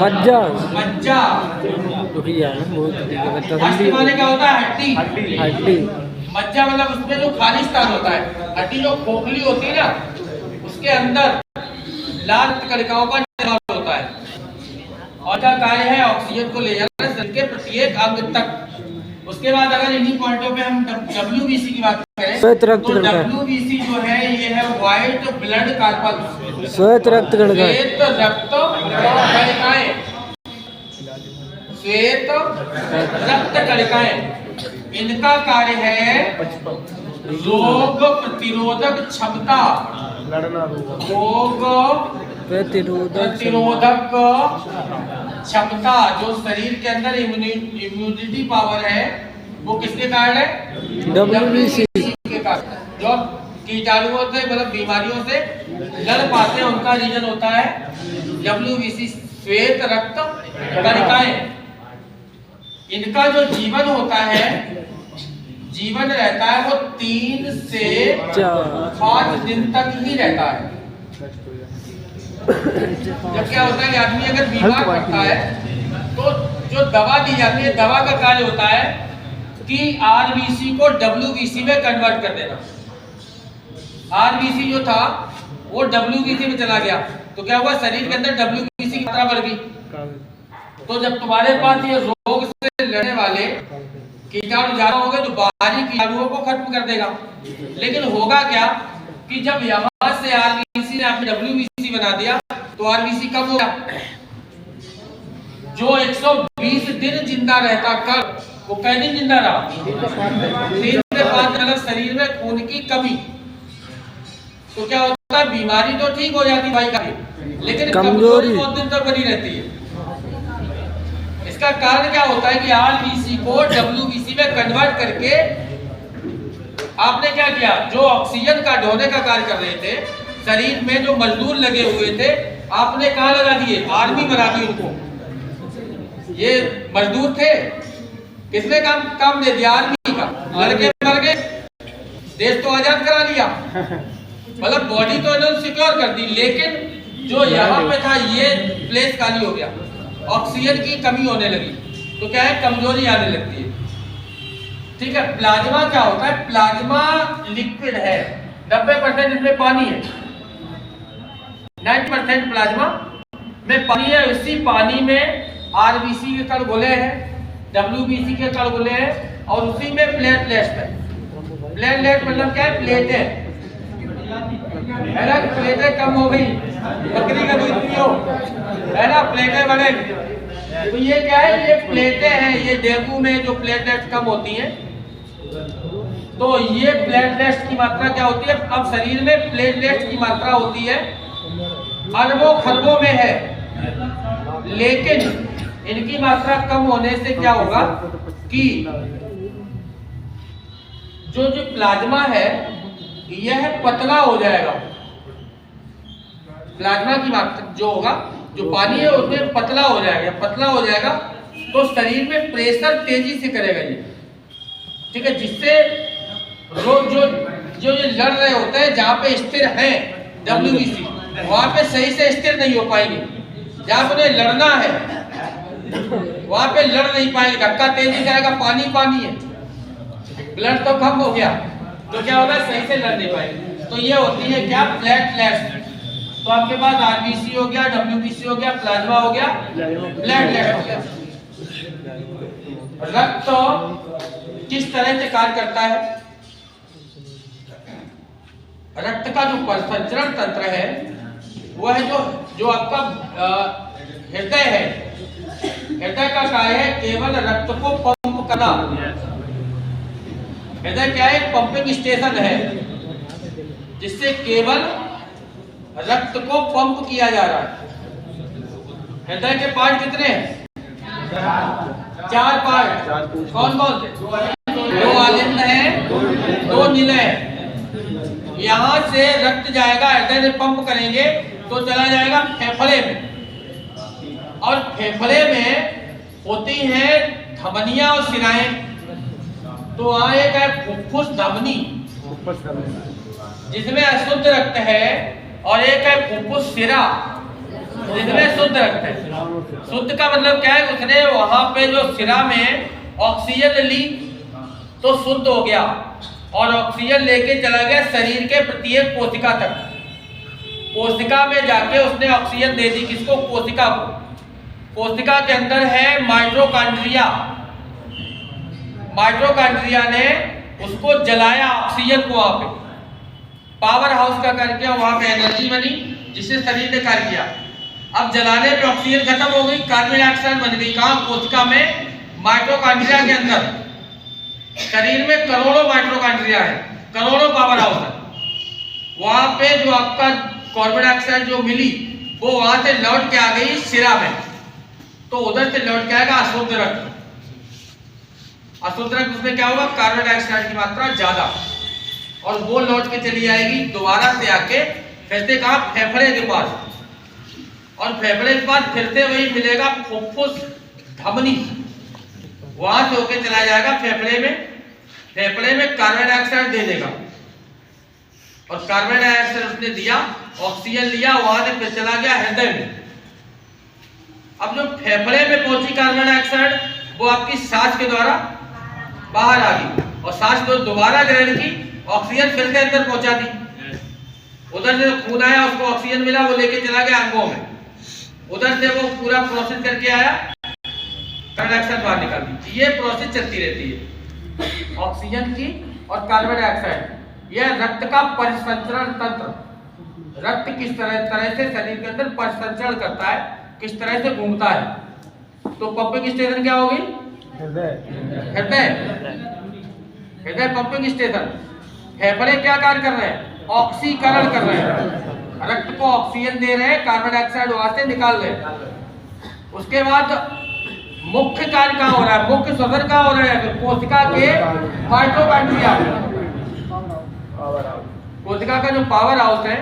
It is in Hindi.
मज्जा मज्जा। दुखिया है बहुत। अष्ट माने क्या होता है? हड्डी। हड्डी। मज्जा मतलब उसमें जो खाली स्थान होता है, हड्डी जो खोखली होती है ना, उसके अंदर लाल कणिकाओं का निर्माण होता है और क्या कार्य है? ऑक्सीजन को ले जाना शरीर के प्रत्येक अंग तक। उसके बाद अगर इन्हीं पॉइंटों पे हम WBC की बात करें तो WBC जो है ये है व्हाइट ब्लड कार्पल, श्वेत रक्त कणिकाएं। श्वेत रक्त कणिकाएं, श्वेत रक्त कणिकाएं। इनका कार्य है रोग प्रतिरोधक क्षमता, रोग प्रतिरोधक क्षमता। जो शरीर के अंदर इम्यूनिटी पावर है वो किसके कारण है? WBC के कारण। जो कीटाणुओं से मतलब बीमारियों से लड़ पाते हैं उनका रीजन होता है WBC, श्वेत रक्त कणिकाएं। इनका जो जीवन होता है, जीवन रहता है वो 3 से 5 दिन तक ही रहता है। जब क्या होता है कि आदमी अगर बीमार पड़ता है तो जो दवा दी जाती है, दवा का कार्य होता है कि RBC को WBC में कन्वर्ट कर देना। RBC जो था वो WBC में चला गया तो क्या हुआ? शरीर के अंदर WBC की मात्रा बढ़ गई। तो जब तुम्हारे पास ये रोग से लड़ने वाले कीटाणु ज्यादा हो गए तो बाहरी कीटाणुओं को खत्म कर देगा। लेकिन होगा क्या कि जब यहाँ से RBC ने आपने WBC बना दिया तो RBC कम हो गया। जो 120 दिन जिंदा रहता कल, वो कै दिन जिंदा रहा? 3 से 5 दिन। शरीर में खून की कमी तो क्या होता है? बीमारी तो ठीक हो जाती भाई का, लेकिन कमजोरी बहुत दिन तक बनी रहती है। इसका कारण क्या होता है कि RBC को WBC में कन्वर्ट करके आपने क्या किया? जो ऑक्सीजन का ढोने का कार्य कर रहे थे, शरीर में जो मजदूर लगे हुए थे, आपने कहाँ लगा दिए? आर्मी बना दी उनको। ये मजदूर थे, किसने काम दे दिया? आर्मी का। लड़के मर गए, देश तो आजाद करा लिया, मतलब बॉडी तो इन्होंने सिक्योर कर दी, लेकिन जो यहाँ पे था ये प्लेस खाली हो गया, ऑक्सीजन की कमी होने लगी तो क्या है? कमजोरी आने लगती है। ठीक है। प्लाज्मा क्या होता है? प्लाज्मा लिक्विड है, 90% इसमें पानी है, 90% प्लाज्मा में पानी है। इसी पानी में RBC के कण घुले हैं, WBC के कण घुले हैं और उसी में प्लेटलेट्स है। प्लेटलेट मतलब क्या है? प्लेटें है ना, प्लेटें कम हो गई, बकरी का दूध पियो है ना, प्लेटें बढ़े। तो ये क्या है? ये प्लेटें हैं। ये डेंगू में जो प्लेटलेट्स कम होती हैं तो ये प्लेटलेट्स की मात्रा क्या होती है? अब शरीर में प्लेटलेट्स की मात्रा होती है अरबों खरबों में है, लेकिन इनकी मात्रा कम होने से क्या होगा कि जो प्लाज्मा है यह पतला हो जाएगा। प्लाज्मा की मात्रा जो होगा, जो पानी है उसमें पतला हो जाएगा। पतला हो जाएगा तो शरीर में प्रेशर तेजी से करेगा ये, ठीक है, जिससे लोग जो ये लड़ रहे होते हैं जहाँ पे स्थिर है WBC, वहाँ पे सही से स्थिर नहीं हो पाएंगे। जहाँ उन्हें लड़ना है वहाँ पे लड़ नहीं पाएंगे, धक्का तेजी करेगा, पानी पानी है, ब्लड तो कम हो गया तो क्या होगा? सही से लड़ नहीं पाएंगे। तो ये होती है क्या? प्लेटलेट्स। तो आपके पास RBC हो गया, WBC हो गया, प्लाज्मा हो गया, प्लेटलेट हो गया। रक्त किस तरह से कार्य करता है? रक्त का जो परिसंचरण तंत्र है वह है जो आपका हृदय है। हृदय का कार्य है केवल रक्त को पंप करना। हृदय क्या है? पंपिंग स्टेशन है जिससे केवल रक्त को पंप किया जा रहा है। हृदय के पार्ट कितने हैं? 4 पार्ट। कौन कौन से? 2 आलिंद है, 2 निलय है। यहाँ से रक्त जाएगा, हृदय से पंप करेंगे तो चला जाएगा फेफड़े में, और फेफड़े में होती है धमनियां और शिराएं। तो वहाँ एक है फुफ्फुस धमनी जिसमें अशुद्ध रक्त है, और एक है फुफ्फुस शिरा जिसमें शुद्ध रक्त है। शुद्ध का मतलब क्या है, उसने वहां पे जो सिरा में ऑक्सीजन ली तो शुद्ध हो गया और ऑक्सीजन लेके चला गया शरीर के प्रत्येक कोशिका तक। कोशिका में जाके उसने ऑक्सीजन दे दी, किसको? कोशिका को। कोशिका के अंदर है माइटोकॉन्ड्रिया। माइटोकॉन्ड्रिया ने उसको जलाया ऑक्सीजन को, वहां पे पावर हाउस का कार्य किया, वहां पे एनर्जी बनी जिससे शरीर ने कार्य किया। अब जलाने पे ऑक्सीजन खत्म हो गई, कार्बन डाइऑक्साइड बन गई। कहां? कोशिका में, माइटोकॉन्ड्रिया के अंदर। शरीर में करोड़ों माइटोकॉन्ड्रिया है, करोड़ों पावर हाउस है। वहां पे जो आपका कार्बन डाइऑक्साइड जो मिली वो वहां से लौट के आ गई सिरा में, तो उधर से लौट के आएगा अशुद्ध रक्त। अशुद्ध रक्त उसमें क्या होगा? कार्बन डाइऑक्साइड की मात्रा ज्यादा, और वो लौट के चली आएगी दोबारा से आके फिर से कहा? फेफड़े के पास। और फेफड़े के पास फिर से वही मिलेगा फुफ्फुस धमनी, वहां से होके चला जाएगा फेफड़े में। फेफड़े में कार्बन डाइऑक्साइड दे देगा, और कार्बन डाइऑक्साइड उसने दिया, ऑक्सीजन लिया, वहां से फिर चला गया हृदय में। अब जो फेफड़े में पहुंची कार्बन डाइऑक्साइड वो आपकी सांस के द्वारा बाहर आ गई, और सांस को दोबारा ग्रहण की, ऑक्सीजन फिर से अंदर पहुंचा दी। उधर से खून आया, उसको ऑक्सीजन मिला, वो लेके चला गया अंगों में। उधर से वो पूरा प्रोसेस करके आया, कार्बन डाइऑक्साइड बाहर निकाल दी। ये प्रोसेस चलती रहती है ऑक्सीजन की और कार्बन डाइऑक्साइड। यह रक्त का परिसंचरण तंत्र। रक्त किस तरह से शरीर के अंदर परिसंचरण करता है, किस तरह से घूमता है। तो पंपिंग स्टेशन क्या होगी? हृदय। हृदय पंपिंग स्टेशन। फेफड़े क्या कार्य कर रहे हैं? ऑक्सीकरण कर रहे हैं, रक्त को ऑक्सीजन दे रहे हैं, कार्बन डाइऑक्साइड वहां से निकाल रहे हैं। उसके बाद मुख्य कार्य कहाँ हो रहा है? मुख्य सदर कहाँ हो रहा है? कोशिका के माइटोकॉन्ड्रिया। कोशिका का जो पावर हाउस है